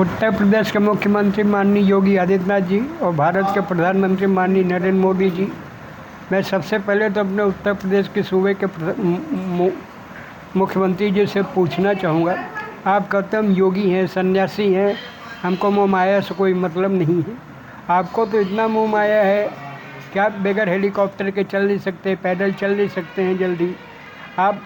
उत्तर प्रदेश के मुख्यमंत्री माननीय योगी आदित्यनाथ जी और भारत के प्रधानमंत्री माननीय नरेंद्र मोदी जी, मैं सबसे पहले तो अपने उत्तर प्रदेश के सूबे के मुख्यमंत्री जी से पूछना चाहूँगा। आप कहते हम योगी हैं, सन्यासी हैं, हमको मोह माया से कोई मतलब नहीं है। आपको तो इतना मोह माया है कि आप बगैर हेलीकॉप्टर के चल नहीं सकते, पैदल चल नहीं सकते हैं जल्दी। आप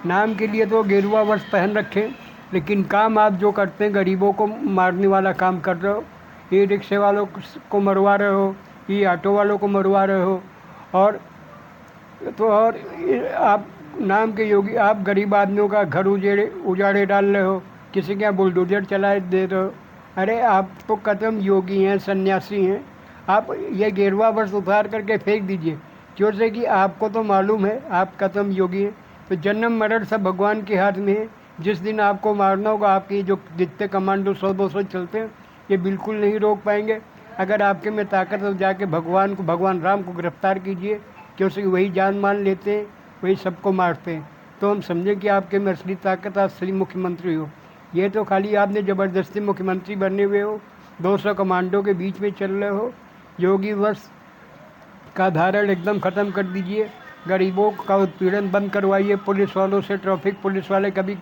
नाम के लिए तो गेरुआ वस्त्र पहन रखें, लेकिन काम आप जो करते हैं गरीबों को मारने वाला काम कर रहे हो। ई रिक्शे वालों को मरवा रहे हो, ई ऑटो वालों को मरवा रहे हो। और आप नाम के योगी, आप गरीब आदमियों का घर उजाड़े डाल रहे हो, किसी के यहाँ बुलडोजर चलाए दे रहे हो। अरे आप तो कदम योगी हैं, सन्यासी हैं। आप ये गेरुआ वस्त्र उतार करके फेंक दीजिए, क्योंकि कि आपको तो मालूम है आप कदम योगी हैं। तो जन्म मरण सब भगवान के हाथ में है। जिस दिन आपको मारना होगा, आपकी जो जितने कमांडो 100-200 चलते हैं, ये बिल्कुल नहीं रोक पाएंगे। अगर आपके में ताकत हो, जाके भगवान राम को गिरफ्तार कीजिए, क्योंकि वही जान मान लेते हैं, वही सबको मारते हैं। तो हम समझें कि आपके में असली ताकत, असली मुख्यमंत्री हो। ये तो खाली आपने ज़बरदस्ती मुख्यमंत्री बने हुए हो, 200 कमांडो के बीच में चल रहे हो। योगी वर्ष का धारण एकदम ख़त्म कर दीजिए। गरीबों का उत्पीड़न बंद करवाइए पुलिस वालों से। ट्रैफिक पुलिस वाले कभी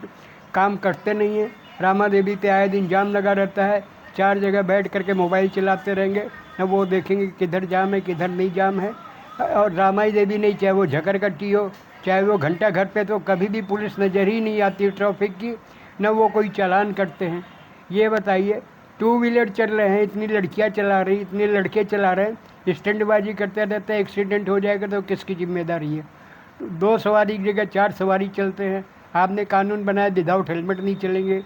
काम करते नहीं हैं। रामा देवी पे आए दिन जाम लगा रहता है, 4 जगह बैठ करके मोबाइल चलाते रहेंगे, न वो देखेंगे किधर जाम है किधर नहीं जाम है। और रामाई देवी नहीं, चाहे वो झकरकट्टी हो, चाहे वो घंटा घर पे, तो कभी भी पुलिस नज़र ही नहीं आती ट्रैफिक की, न वो कोई चालान करते हैं। ये बताइए, 2 व्हीलर चल रहे हैं, इतनी लड़कियां चला रही, इतने लड़के चला रहे हैं, स्टंटबाजी करते रहते हैं, एक्सीडेंट हो जाएगा तो किसकी जिम्मेदारी है? 2 सवारी की जगह 4 सवारी चलते हैं। आपने कानून बनाया विदाउट हेलमेट नहीं चलेंगे,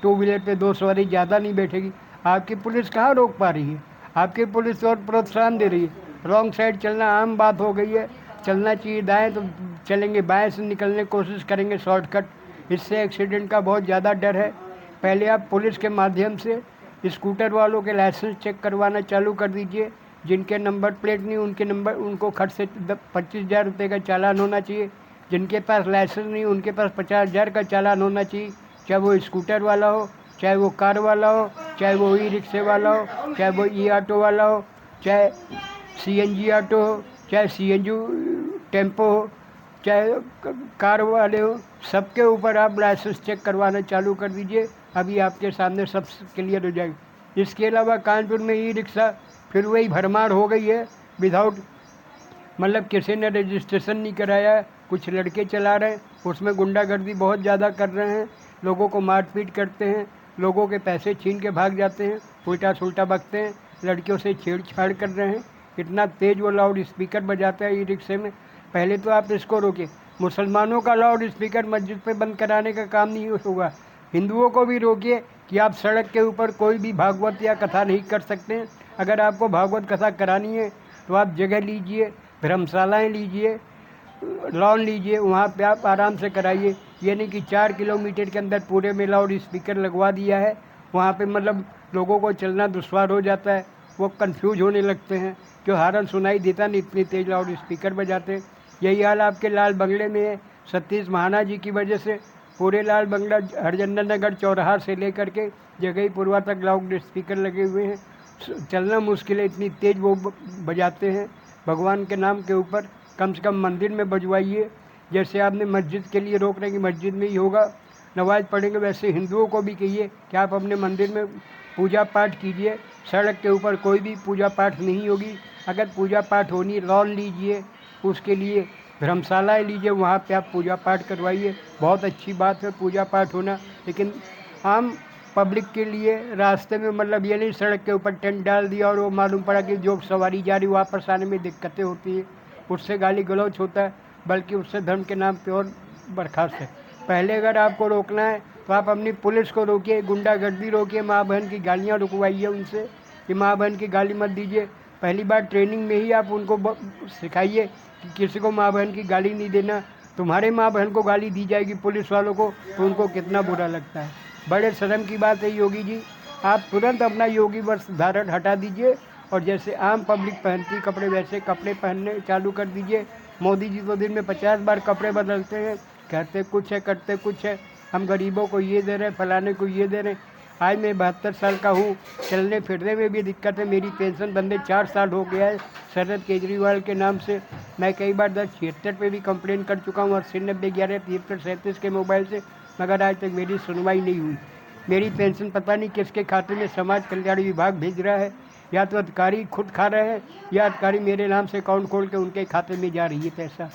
2 व्हीलर पे 2 सवारी ज़्यादा नहीं बैठेगी। आपकी पुलिस कहाँ रोक पा रही है? आपकी पुलिस और प्रोत्साहन दे रही है। रॉन्ग साइड चलना आम बात हो गई है। चलना चाहिए दाएँ तो चलेंगे, बाएँ से निकलने की कोशिश करेंगे शॉर्टकट। इससे एक्सीडेंट का बहुत ज़्यादा डर है। पहले आप पुलिस के माध्यम से स्कूटर वालों के लाइसेंस चेक करवाना चालू कर दीजिए। जिनके नंबर प्लेट नहीं, उनको खर्च से 25,000 रुपये का चालान होना चाहिए। जिनके पास लाइसेंस नहीं, उनके पास 50,000 का चालान होना चाहिए। चाहे वो स्कूटर वाला हो, चाहे वो कार वाला हो, चाहे वो ई रिक्शे वाला हो, चाहे वो ई ऑटो वाला हो, चाहे CNG ऑटो हो, चाहे CNG टेम्पो हो, चाहे कार वाले हो, सबके ऊपर आप लाइसेंस चेक करवाना चालू कर दीजिए। अभी आपके सामने सब क्लियर हो जाएगी। इसके अलावा कानपुर में ई रिक्शा फिर वही भरमार हो गई है, विदाउट मतलब किसी ने रजिस्ट्रेशन नहीं कराया। कुछ लड़के चला रहे हैं, उसमें गुंडागर्दी बहुत ज़्यादा कर रहे हैं, लोगों को मारपीट करते हैं, लोगों के पैसे छीन के भाग जाते हैं, उल्टा सुल्टा बकते हैं, लड़कियों से छेड़छाड़ कर रहे हैं। इतना तेज़ वो लाउड स्पीकर बजाता है ई रिक्शे में। पहले तो आप इसको रोकिए। मुसलमानों का लाउड स्पीकर मस्जिद पे बंद कराने का काम नहीं होगा, हिंदुओं को भी रोकिए कि आप सड़क के ऊपर कोई भी भागवत या कथा नहीं कर सकते हैं। अगर आपको भागवत कथा करानी है तो आप जगह लीजिए, धर्मशालाएँ लीजिए, लॉन लीजिए, वहाँ पे आप आराम से कराइए। ये नहीं कि 4 किलोमीटर के अंदर पूरे में लाउड स्पीकर लगवा दिया है, वहाँ पे मतलब लोगों को चलना दुश्वार हो जाता है, वो कंफ्यूज होने लगते हैं, क्यों हारन सुनाई देता नहीं, इतनी तेज़ लाउड स्पीकर बजाते हैं। यही हाल आपके लाल बंगले में है। सतीश महाना जी की वजह से पूरे लाल बंगला हरजंदर नगर चौराहा से लेकर के जगहीपुरवा तक लाउड स्पीकर लगे हुए हैं। चलना मुश्किल है, इतनी तेज़ वो बजाते हैं भगवान के नाम के ऊपर। कम से कम मंदिर में बजवाइए। जैसे आपने मस्जिद के लिए रोक रहे हैं कि मस्जिद में ही होगा, नमाज पढ़ेंगे, वैसे हिंदुओं को भी कहिए कि आप अपने मंदिर में पूजा पाठ कीजिए। सड़क के ऊपर कोई भी पूजा पाठ नहीं होगी। अगर पूजा पाठ होनी, लॉन लीजिए, उसके लिए धर्मशालाएँ लीजिए, वहाँ पे आप पूजा पाठ करवाइए। बहुत अच्छी बात है पूजा पाठ होना, लेकिन आम पब्लिक के लिए रास्ते में मतलब ये नहीं सड़क के ऊपर टेंट डाल दिया और वो मालूम पड़ा कि जो सवारी जा रही वापस आने में दिक्कतें होती है, उससे गाली गलौज होता है, बल्कि उससे धर्म के नाम पे और बर्खास्त है। पहले अगर आपको रोकना है तो आप अपनी पुलिस को रोकिए, गुंडागर्दी रोकिए, माँ बहन की गालियाँ रुकवाइए उनसे कि माँ बहन की गाली मत दीजिए। पहली बार ट्रेनिंग में ही आप उनको सिखाइए कि किसी को माँ बहन की गाली नहीं देना। तुम्हारे माँ बहन को गाली दी जाएगी पुलिस वालों को, तो उनको कितना बुरा लगता है। बड़े शर्म की बात है योगी जी, आप तुरंत अपना योगी वस्त्र धारण हटा दीजिए और जैसे आम पब्लिक पहनती कपड़े वैसे कपड़े पहनने चालू कर दीजिए। मोदी जी तो दिन में 50 बार कपड़े बदलते हैं, कहते कुछ है करते कुछ है। हम गरीबों को ये दे रहे हैं, फलाने को ये दे रहे हैं। आज मैं 72 साल का हूँ, चलने फिरने में भी दिक्कत है। मेरी पेंशन बंदे 4 साल हो गया है शरद केजरीवाल के नाम से। मैं कई बार 1076 पे भी कंप्लेन कर चुका हूँ और 90117337 के मोबाइल से, मगर आज तक मेरी सुनवाई नहीं हुई। मेरी पेंशन पता नहीं किसके खाते में समाज कल्याण विभाग भेज रहा है, या तो अधिकारी खुद खा रहे हैं या अधिकारी मेरे नाम से अकाउंट खोल के उनके खाते में जा रही है पैसा।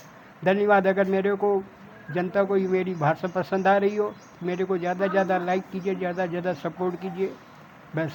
धन्यवाद। अगर मेरे को जनता को ये मेरी भाषा पसंद आ रही हो, मेरे को ज़्यादा से ज़्यादा लाइक कीजिए, ज़्यादा से ज़्यादा सपोर्ट कीजिए। बस।